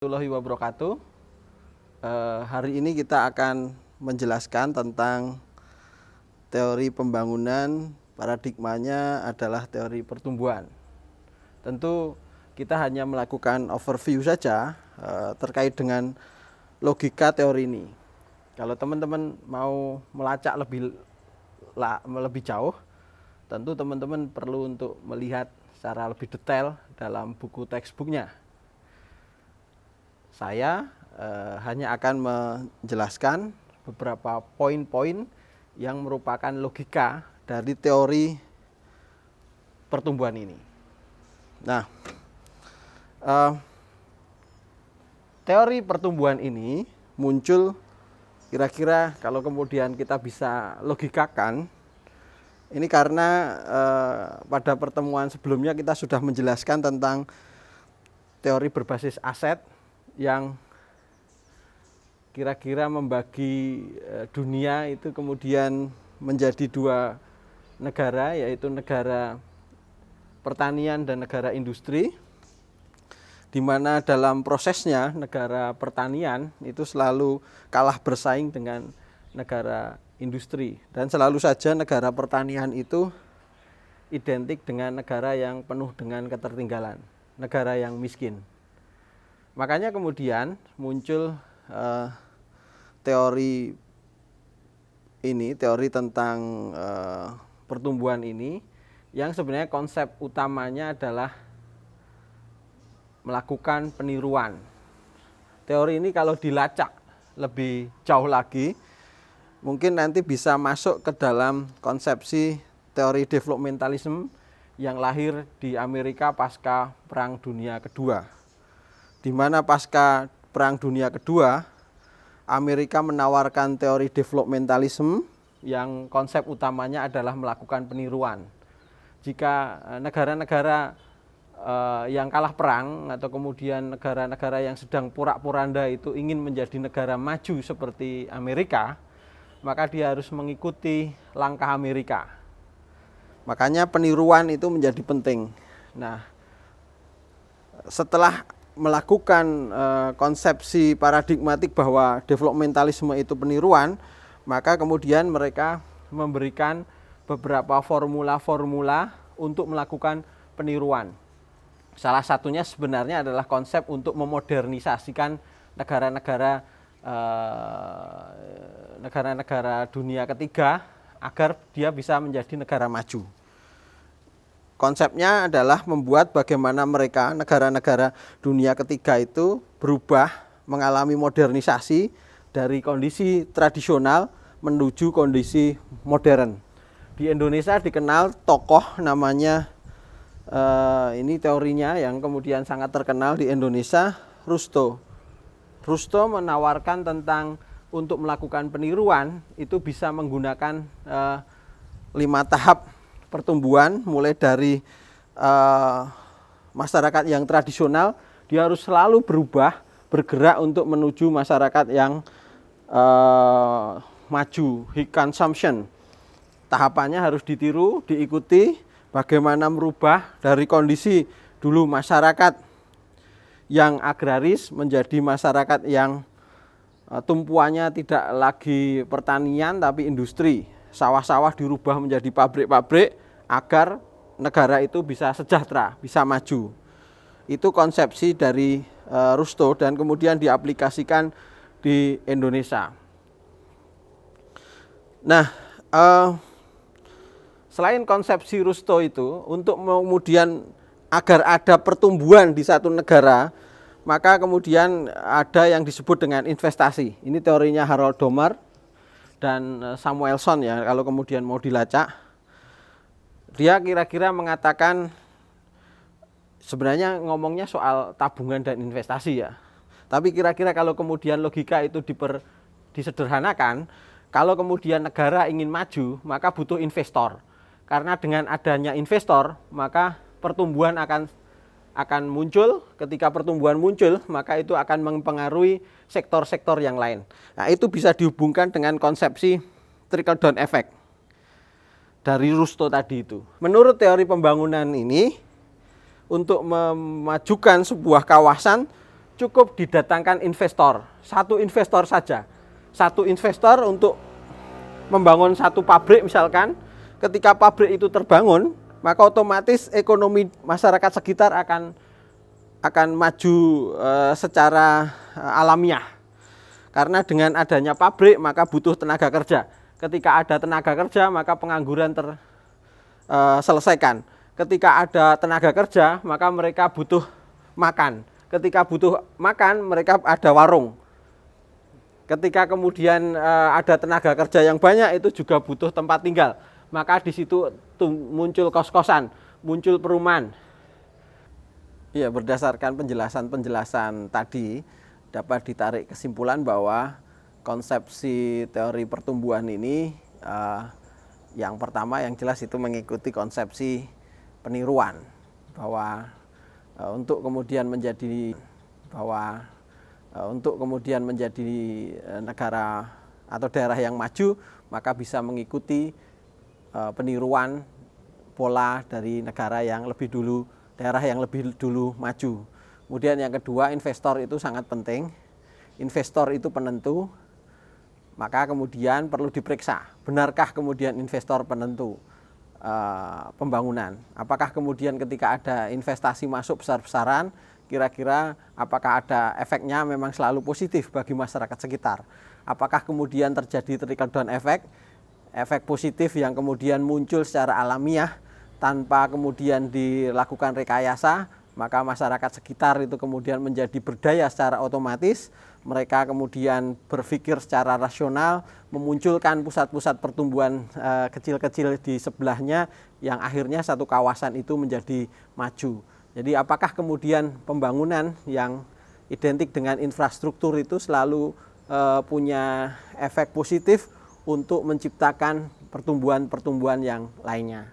Warahmatullahi wabarakatuh. Hari ini kita akan menjelaskan tentang teori pembangunan. Paradigmanya adalah teori pertumbuhan. Tentu kita hanya melakukan overview saja terkait dengan logika teori ini. Kalau teman-teman mau melacak lebih jauh, tentu teman-teman perlu untuk melihat secara lebih detail dalam buku textbooknya. Saya hanya akan menjelaskan beberapa poin-poin yang merupakan logika dari teori pertumbuhan ini. Nah, teori pertumbuhan ini muncul kira-kira kalau kemudian kita bisa logikakan, ini karena pada pertemuan sebelumnya kita sudah menjelaskan tentang teori berbasis aset yang kira-kira membagi dunia itu kemudian menjadi dua negara, yaitu negara pertanian dan negara industri, di mana dalam prosesnya negara pertanian itu selalu kalah bersaing dengan negara industri, dan selalu saja negara pertanian itu identik dengan negara yang penuh dengan ketertinggalan, negara yang miskin. Makanya kemudian muncul teori tentang pertumbuhan ini, yang sebenarnya konsep utamanya adalah melakukan peniruan. Teori ini kalau dilacak lebih jauh lagi, mungkin nanti bisa masuk ke dalam konsepsi teori developmentalism yang lahir di Amerika pasca Perang Dunia Kedua. Di mana pasca Perang Dunia Kedua, Amerika menawarkan teori developmentalism yang konsep utamanya adalah melakukan peniruan. Jika negara-negara yang kalah perang atau kemudian negara-negara yang sedang porak-poranda itu ingin menjadi negara maju seperti Amerika, maka dia harus mengikuti langkah Amerika. Makanya peniruan itu menjadi penting. Nah, setelah melakukan konsepsi paradigmatik bahwa developmentalisme itu peniruan, maka kemudian mereka memberikan beberapa formula-formula untuk melakukan peniruan. Salah satunya sebenarnya adalah konsep untuk memodernisasikan negara-negara dunia ketiga agar dia bisa menjadi negara maju. Konsepnya adalah membuat bagaimana mereka, negara-negara dunia ketiga itu berubah, mengalami modernisasi dari kondisi tradisional menuju kondisi modern. Di Indonesia dikenal tokoh namanya, ini teorinya yang kemudian sangat terkenal di Indonesia, Rusto. Rusto menawarkan tentang untuk melakukan peniruan itu bisa menggunakan 5 tahap pertumbuhan, mulai dari masyarakat yang tradisional, dia harus selalu bergerak untuk menuju masyarakat yang maju, high consumption. Tahapannya harus ditiru, diikuti, bagaimana merubah dari kondisi dulu masyarakat yang agraris menjadi masyarakat yang tumpuannya tidak lagi pertanian tapi industri. Sawah-sawah dirubah menjadi pabrik-pabrik agar negara itu bisa sejahtera, bisa maju. Itu konsepsi dari Rusto dan kemudian diaplikasikan di Indonesia. Nah, selain konsepsi Rusto itu, untuk kemudian agar ada pertumbuhan di satu negara, maka kemudian ada yang disebut dengan investasi. Ini teorinya Harold Domar dan Samuelson ya, kalau kemudian mau dilacak. Dia kira-kira mengatakan, sebenarnya ngomongnya soal tabungan dan investasi ya. Tapi kira-kira kalau kemudian logika itu disederhanakan, kalau kemudian negara ingin maju, maka butuh investor. Karena dengan adanya investor, maka pertumbuhan akan muncul. Ketika pertumbuhan muncul, maka itu akan mempengaruhi sektor-sektor yang lain. Nah, itu bisa dihubungkan dengan konsepsi trickle down effect dari Rusto tadi itu. Menurut teori pembangunan ini, untuk memajukan sebuah kawasan cukup didatangkan investor, satu investor saja. Satu investor untuk membangun satu pabrik misalkan. Ketika pabrik itu terbangun, maka otomatis ekonomi masyarakat sekitar akan maju secara alamiah. Karena dengan adanya pabrik maka butuh tenaga kerja. Ketika ada tenaga kerja maka pengangguran terselesaikan. Ketika ada tenaga kerja maka mereka butuh makan. Ketika butuh makan mereka ada warung. Ketika kemudian ada tenaga kerja yang banyak itu juga butuh tempat tinggal. Maka di situ muncul kos-kosan, muncul perumahan. Ya, berdasarkan penjelasan tadi dapat ditarik kesimpulan bahwa konsepsi teori pertumbuhan ini yang pertama yang jelas itu mengikuti konsepsi peniruan, bahwa untuk kemudian menjadi negara atau daerah yang maju maka bisa mengikuti peniruan pola dari negara yang lebih dulu, daerah yang lebih dulu maju. Kemudian yang kedua, investor itu sangat penting. Investor itu penentu, maka kemudian perlu diperiksa, benarkah kemudian investor penentu pembangunan? Apakah kemudian ketika ada investasi masuk besar-besaran, kira-kira apakah ada efeknya memang selalu positif bagi masyarakat sekitar? Apakah kemudian terjadi trickle down efek positif yang kemudian muncul secara alamiah tanpa kemudian dilakukan rekayasa, maka masyarakat sekitar itu kemudian menjadi berdaya secara otomatis, mereka kemudian berpikir secara rasional, memunculkan pusat-pusat pertumbuhan kecil-kecil di sebelahnya yang akhirnya satu kawasan itu menjadi maju. Jadi apakah kemudian pembangunan yang identik dengan infrastruktur itu selalu punya efek positif untuk menciptakan pertumbuhan-pertumbuhan yang lainnya?